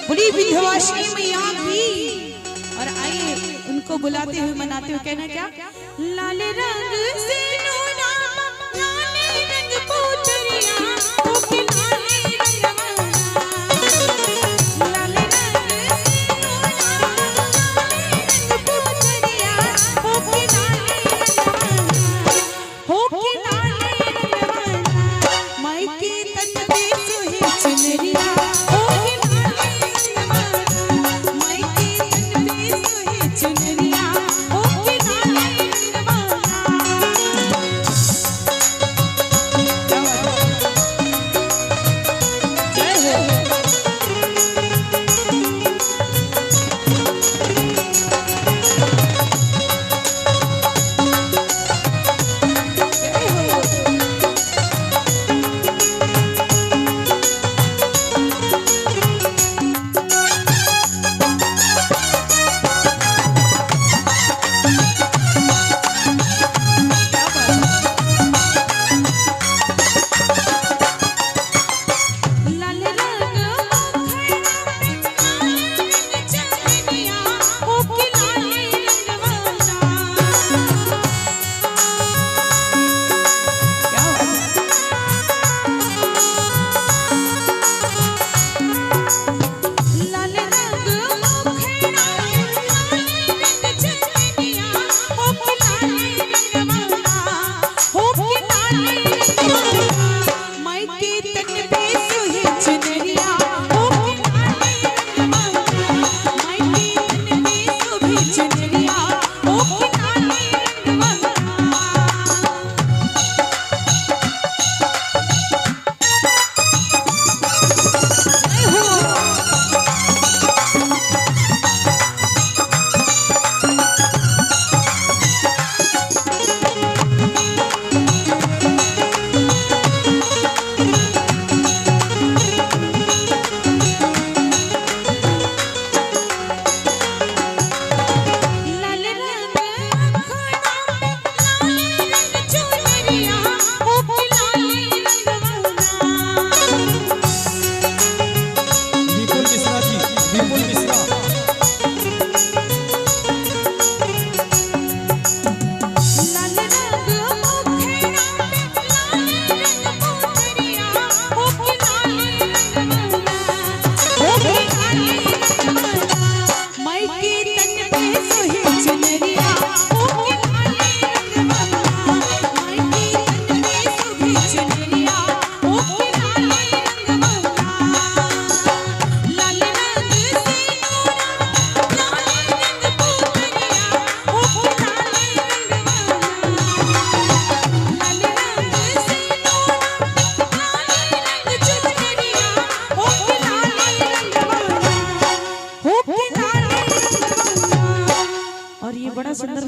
बोली विंध्यवासिनी मैया की। और आइए उनको बुलाते हुए मनाते हुए कहना क्या, लाल रंग से नूना लाल रंग पोतरिया ओके लाल रंग लाल रंग से नूना लाल रंग पोतरिया ओके लाल रंग ओके लाल रंग मायके तन पे सोहे चुनरिया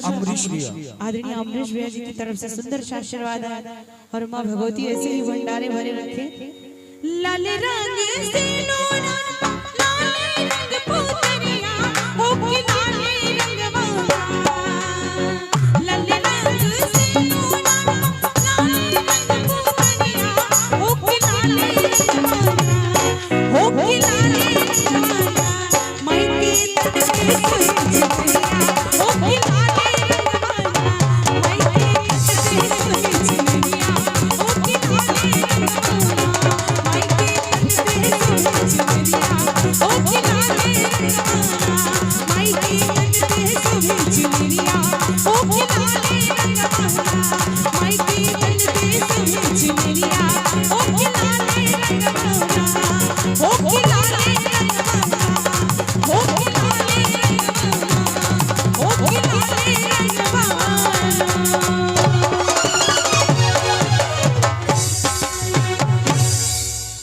आदरणीय अमरीश भैया जी की तरफ से सुंदर सा आशीर्वाद है और माँ भगवती ऐसे ही भंडारे भरे रखे। लाल रंग से नूना लाल रंग पोतरिया ओके लाल रंग लाल रंग से नूना लाल रंग पोतरिया ओके लाल रंग ओके लाल रंग मायके तन पे सोहे चुनरिया ओके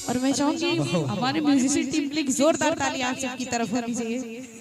और मैं चाहूंगी हमारे म्यूजिशियन टीम के लिए जोरदार ताली आप सबकी तरफ होनी चाहिए।